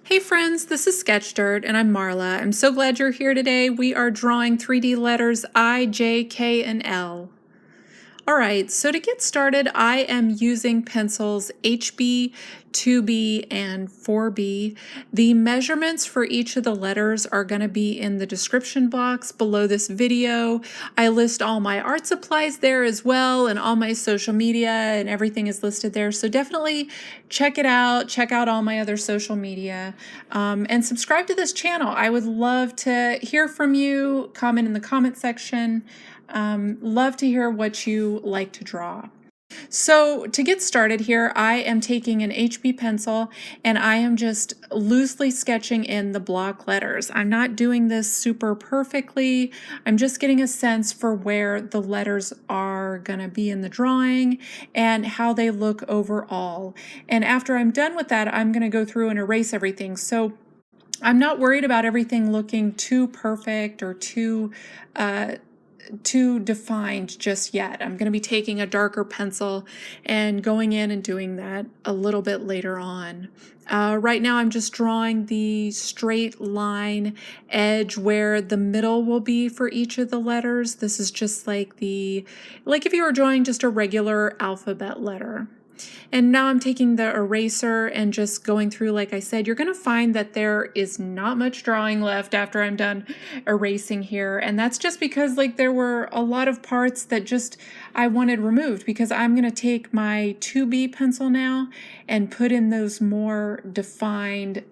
Hey friends, this is Sketch Dirt and I'm Marla. I'm so glad you're here today. We are drawing 3D letters I, J, K, and L. Alright, so to get started, I am using pencils HB, 2B, and 4B. The measurements for each of the letters are going to be in the description box below this video. I list all my art supplies there as well, and all my social media, and everything is listed there. So definitely check it out. Check out all my other social media, and subscribe to this channel. I would love to hear from you. Comment in the comment section. Love to hear what you like to draw. So to get started here, I am taking an HB pencil and I am just loosely sketching in the block letters. I'm not doing this super perfectly. I'm just getting a sense for where the letters are going to be in the drawing and how they look overall. And after I'm done with that, I'm going to go through and erase everything. So I'm not worried about everything looking too perfect or too defined just yet. I'm going to be taking a darker pencil and going in and doing that a little bit later on. Right now I'm just drawing the straight line edge where the middle will be for each of the letters. This is just like if you were drawing just a regular alphabet letter. And now I'm taking the eraser and just going through, like I said, you're going to find that there is not much drawing left after I'm done erasing here. And that's just because there were a lot of parts that just I wanted removed, because I'm going to take my 2B pencil now and put in those more defined,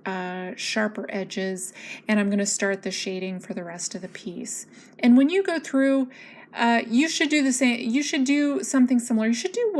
sharper edges. And I'm going to start the shading for the rest of the piece. And when you go through, you should do the same. You should do something similar. You should do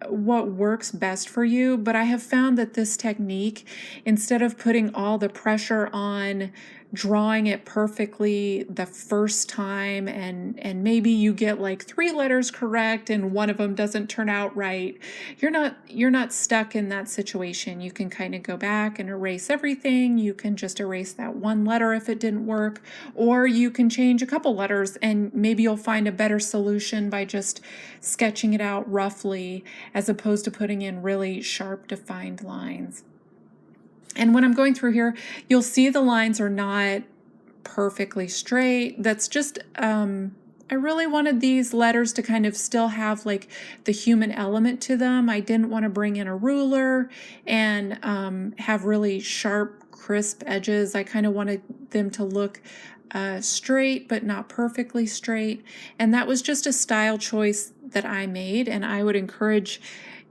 what works best for you. But I have found that this technique, instead of putting all the pressure on drawing it perfectly the first time, and maybe you get like 3 letters correct and one of them doesn't turn out right, you're not stuck in that situation. You can kind of go back and erase everything. You can just erase that one letter if it didn't work, or you can change a couple letters and maybe you'll find a better solution by just sketching it out roughly as opposed to putting in really sharp defined lines. And when I'm going through here, you'll see the lines are not perfectly straight. That's just, I really wanted these letters to kind of still have the human element to them. I didn't want to bring in a ruler and have really sharp, crisp edges. I kind of wanted them to look straight, but not perfectly straight. And that was just a style choice that I made, and I would encourage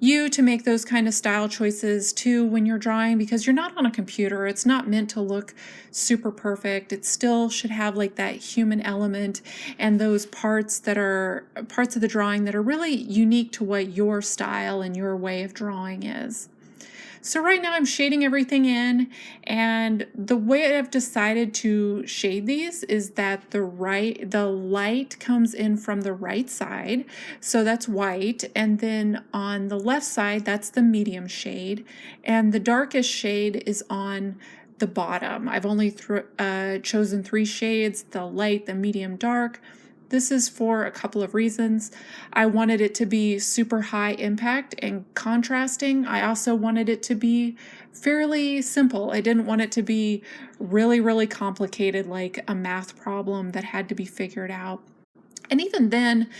you to make those kind of style choices too when you're drawing, because you're not on a computer. It's not meant to look super perfect. It still should have that human element and those parts of the drawing that are really unique to what your style and your way of drawing is. So right now I'm shading everything in, and the way I've decided to shade these is that the light comes in from the right side, so that's white, and then on the left side that's the medium shade, and the darkest shade is on the bottom. I've only chosen 3 shades: the light, the medium, dark. This is for a couple of reasons. I wanted it to be super high impact and contrasting. I also wanted it to be fairly simple. I didn't want it to be really, really complicated, like a math problem that had to be figured out. And even then,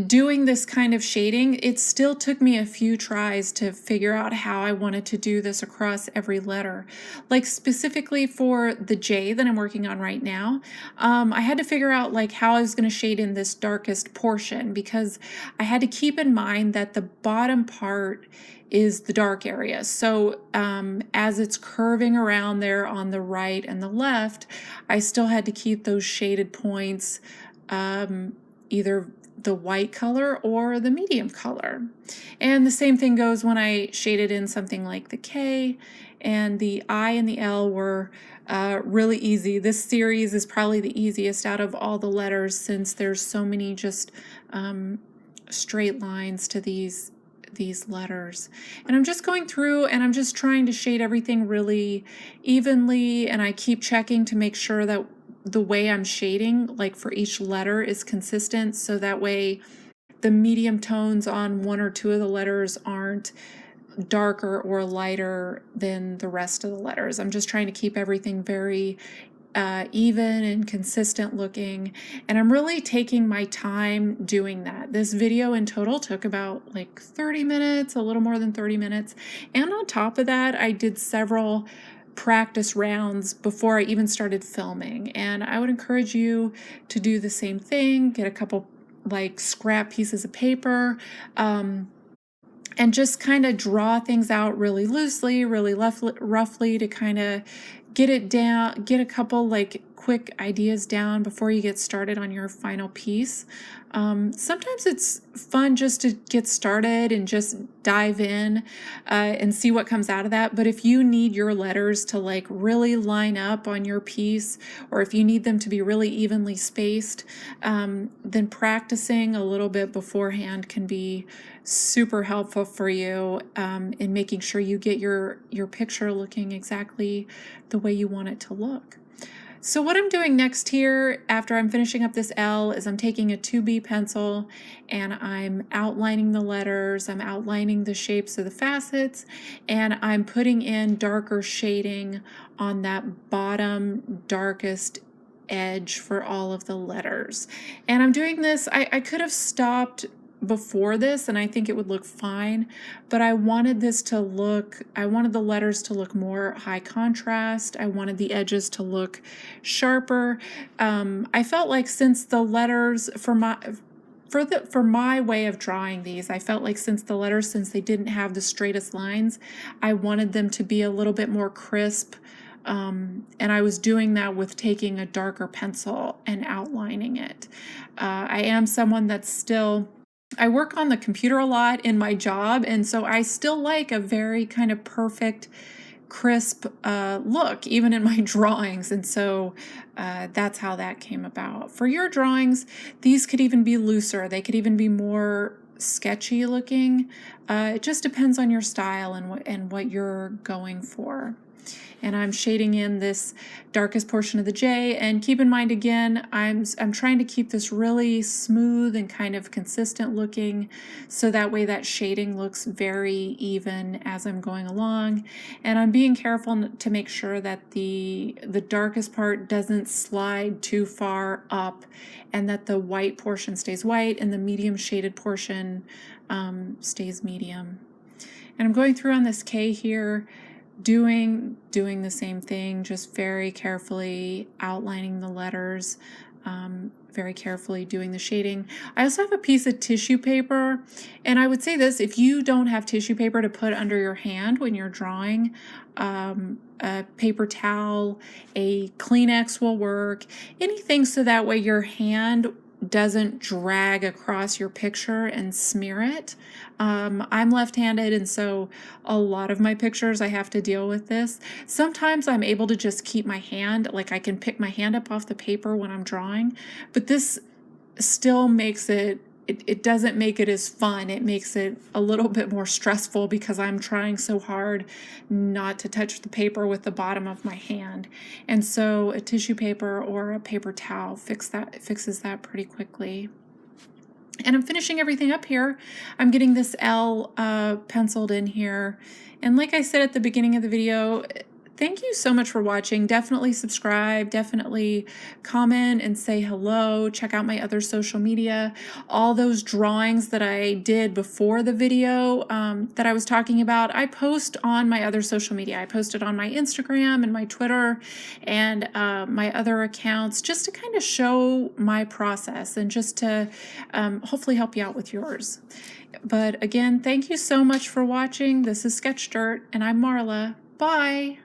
doing this kind of shading, it still took me a few tries to figure out how I wanted to do this across every letter. Like specifically for the J that I'm working on right now, I had to figure out how I was going to shade in this darkest portion, because I had to keep in mind that the bottom part is the dark area. So as it's curving around there on the right and the left, I still had to keep those shaded points either the white color or the medium color. And the same thing goes when I shaded in something like the K, and the I and the L were really easy. This series is probably the easiest out of all the letters, since there's so many just straight lines to these letters. And I'm just going through and I'm just trying to shade everything really evenly, and I keep checking to make sure that the way I'm shading for each letter is consistent, so that way the medium tones on 1 or 2 of the letters aren't darker or lighter than the rest of the letters. I'm just trying to keep everything very even and consistent looking, and I'm really taking my time doing that. This video in total took about like 30 minutes, a little more than 30 minutes, and on top of that I did several practice rounds before I even started filming, and I would encourage you to do the same thing. Get a couple like scrap pieces of paper, and just kind of draw things out really loosely, really roughly, to kind of get it down, get a couple like quick ideas down before you get started on your final piece. Sometimes it's fun just to get started and just dive in and see what comes out of that. But if you need your letters to like really line up on your piece, or if you need them to be really evenly spaced, then practicing a little bit beforehand can be super helpful for you in making sure you get your picture looking exactly the way you want it to look. So what I'm doing next here, after I'm finishing up this L, is I'm taking a 2B pencil and I'm outlining the letters, I'm outlining the shapes of the facets, and I'm putting in darker shading on that bottom darkest edge for all of the letters. And I'm doing this, I could have stopped before this and I think it would look fine, but I wanted the letters to look more high contrast. I wanted the edges to look sharper. I felt like since the letters, for my way of drawing these, I felt like since they didn't have the straightest lines, I wanted them to be a little bit more crisp. And I was doing that with taking a darker pencil and outlining it. I am someone that's I work on the computer a lot in my job, and so I still like a very kind of perfect, crisp look, even in my drawings, and so that's how that came about. For your drawings, these could even be looser. They could even be more sketchy looking. It just depends on your style and what you're going for. And I'm shading in this darkest portion of the J, and keep in mind again, I'm trying to keep this really smooth and kind of consistent looking, so that way that shading looks very even as I'm going along. And I'm being careful to make sure that the darkest part doesn't slide too far up, and that the white portion stays white and the medium shaded portion stays medium. And I'm going through on this K here, doing the same thing, just very carefully outlining the letters, very carefully doing the shading. I also have a piece of tissue paper, and I would say this: if you don't have tissue paper to put under your hand when you're drawing, a paper towel, a Kleenex will work, anything so that way your hand doesn't drag across your picture and smear it. I'm left-handed, and so a lot of my pictures I have to deal with this. Sometimes I'm able to just keep my hand, like I can pick my hand up off the paper when I'm drawing, but this still makes it doesn't make it as fun. It makes it a little bit more stressful because I'm trying so hard not to touch the paper with the bottom of my hand. And so a tissue paper or a paper towel fixes that pretty quickly. And I'm finishing everything up here. I'm getting this L penciled in here. And like I said at the beginning of the video, thank you so much for watching. Definitely subscribe, definitely comment and say hello. Check out my other social media. All those drawings that I did before the video that I was talking about, I post on my other social media. I posted on my Instagram and my Twitter and my other accounts, just to kind of show my process and just to hopefully help you out with yours. But again, thank you so much for watching. This is Sketch Dirt, and I'm Marla. Bye.